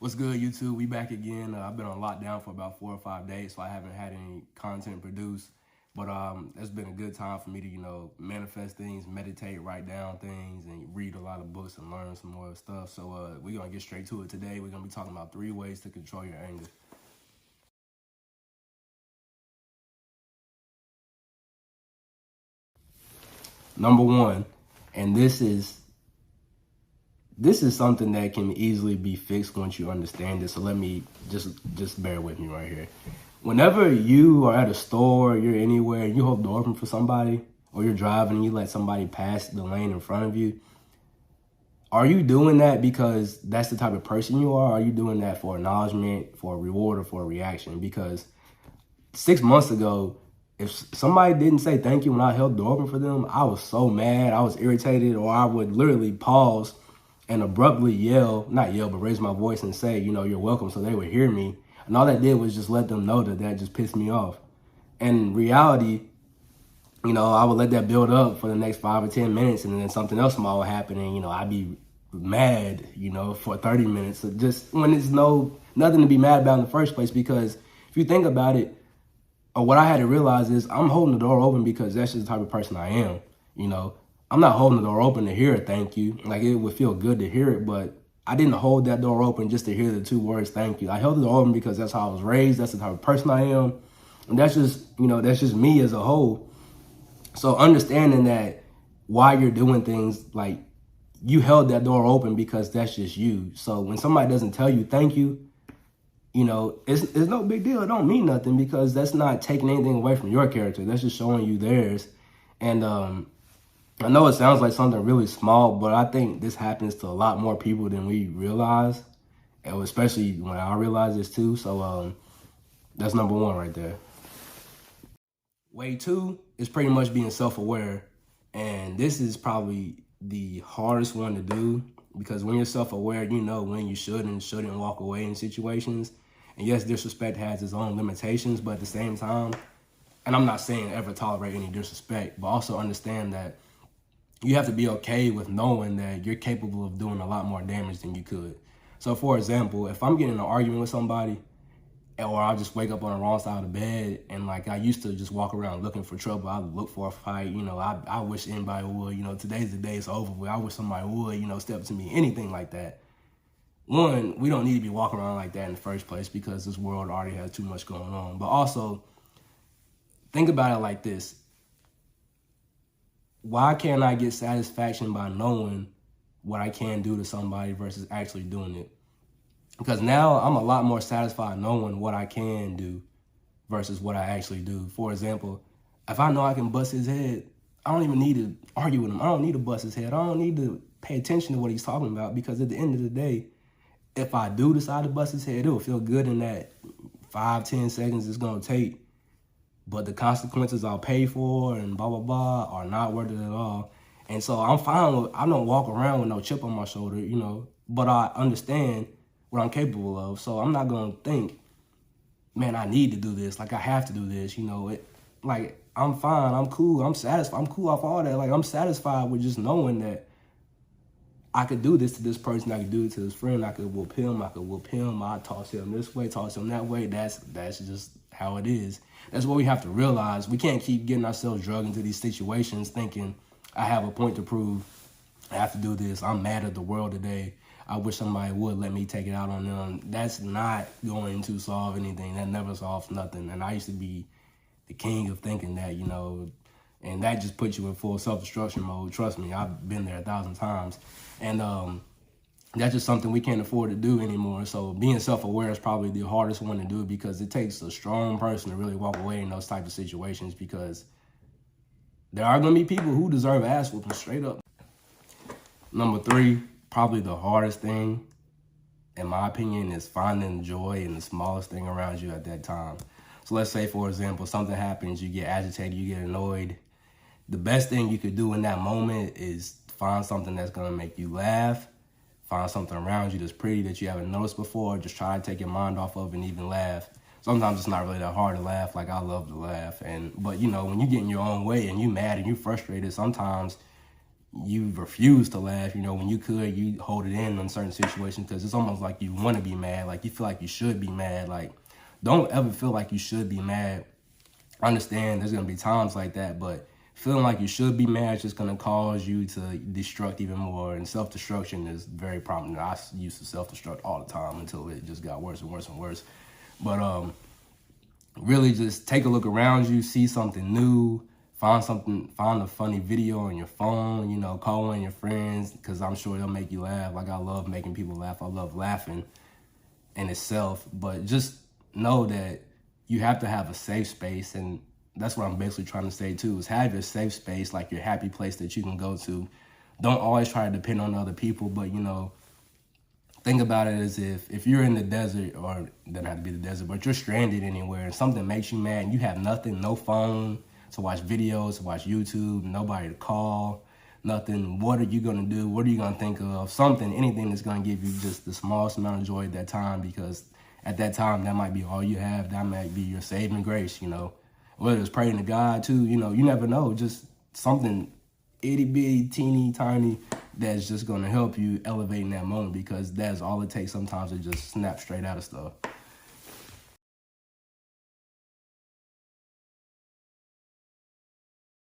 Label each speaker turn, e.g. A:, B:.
A: What's good, YouTube? We back again. I've been on lockdown for about 4 or 5 days, so I haven't had any content produced. But it's been a good time for me to, manifest things, meditate, write down things, and read a lot of books and learn some more stuff. So we're gonna get straight to it today. We're gonna be talking about 3 ways to control your anger. Number one, and this is something that can easily be fixed once you understand it. So let me just bear with me right here. Whenever you are at a store, you're anywhere, and you hold the door open for somebody, or you're driving and you let somebody pass the lane in front of you, are you doing that because that's the type of person you are? Or are you doing that for acknowledgement, for a reward, or for a reaction? Because 6 months ago, if somebody didn't say thank you when I held the door open for them, I was so mad, I was irritated, or I would literally pause and abruptly not yell, but raise my voice and say, you're welcome, so they would hear me. And all that did was just let them know that just pissed me off. And in reality, I would let that build up for the next 5 or 10 minutes, and then something else small would happen, and I'd be mad, for 30 minutes. So just when it's nothing to be mad about in the first place, because if you think about it, or what I had to realize is I'm holding the door open because that's just the type of person I am. I'm not holding the door open to hear a thank you. Like, it would feel good to hear it, but I didn't hold that door open just to hear the 2 words thank you. I held the door open because that's how I was raised. That's the type of person I am. And that's just me as a whole. So understanding that while you're doing things, like, you held that door open because that's just you. So when somebody doesn't tell you thank you, it's no big deal. It don't mean nothing, because that's not taking anything away from your character. That's just showing you theirs. And I know it sounds like something really small, but I think this happens to a lot more people than we realize, and especially when I realize this too. So that's number one right there. Way two is pretty much being self-aware, and this is probably the hardest one to do, because when you're self-aware, you know when you should and shouldn't walk away in situations. And yes, disrespect has its own limitations, but at the same time, and I'm not saying ever tolerate any disrespect, but also understand that you have to be okay with knowing that you're capable of doing a lot more damage than you could. So for example, if I'm getting in an argument with somebody, or I just wake up on the wrong side of the bed, and like I used to just walk around looking for trouble, I look for a fight, I wish anybody would, today's the day it's over with, I wish somebody would, step to me, anything like that. One, we don't need to be walking around like that in the first place, because this world already has too much going on. But also, think about it like this. Why can't I get satisfaction by knowing what I can do to somebody versus actually doing it? Because now I'm a lot more satisfied knowing what I can do versus what I actually do. For example, if I know I can bust his head, I don't even need to argue with him. I don't need to bust his head. I don't need to pay attention to what he's talking about, because at the end of the day, if I do decide to bust his head, it will feel good in that 5-10 seconds it's going to take. But the consequences I'll pay for and blah, blah, blah are not worth it at all. And so I'm fine with, I don't walk around with no chip on my shoulder, but I understand what I'm capable of. So I'm not going to think, man, I need to do this. Like, I have to do this, like, I'm fine. I'm cool. I'm satisfied. I'm cool off all that. Like, I'm satisfied with just knowing that I could do this to this person. I could do it to this friend. I could whoop him. I toss him this way, toss him that way. That's just how it is. That's what we have to realize. We can't keep getting ourselves drugged into these situations thinking, I have a point to prove. I have to do this. I'm mad at the world today. I wish somebody would let me take it out on them. That's not going to solve anything. That never solves nothing. And I used to be the king of thinking that, and that just puts you in full self-destruction mode. Trust me, I've been there 1,000 times. And that's just something we can't afford to do anymore. So being self-aware is probably the hardest one to do, because it takes a strong person to really walk away in those types of situations, because there are going to be people who deserve ass whooping straight up. Number three, probably the hardest thing, in my opinion, is finding joy in the smallest thing around you at that time. So let's say, for example, something happens, you get agitated, you get annoyed. The best thing you could do in that moment is find something that's going to make you laugh. Find something around you that's pretty that you haven't noticed before. Just try to take your mind off of it and even laugh. Sometimes it's not really that hard to laugh. Like, I love to laugh. But when you get in your own way and you mad and you frustrated, sometimes you refuse to laugh. You know, when you could, you hold it in certain situations because it's almost like you want to be mad. Like you feel like you should be mad. Like don't ever feel like you should be mad. I understand there's gonna be times like that, but feeling like you should be mad is just gonna cause you to destruct even more. And self-destruction is very prominent. I used to self-destruct all the time until it just got worse and worse and worse. But really just take a look around you, see something new, find a funny video on your phone, you know, call one of your friends, because I'm sure they'll make you laugh. Like I love making people laugh. I love laughing in itself, but just know that you have to have a safe space. And that's what I'm basically trying to say too, is have your safe space, like your happy place that you can go to. Don't always try to depend on other people, but you know, think about it as if you're in the desert, or it doesn't have to be the desert, but you're stranded anywhere and something makes you mad and you have nothing, no phone to watch videos, to watch YouTube, nobody to call, nothing. What are you gonna do? What are you gonna think of? Something, anything that's gonna give you just the smallest amount of joy at that time, because at that time, that might be all you have. That might be your saving grace, you know. Whether it's praying to God too, you know, you never know. Just something itty bitty, teeny tiny that's just gonna help you elevate in that moment, because that's all it takes sometimes to just snap straight out of stuff.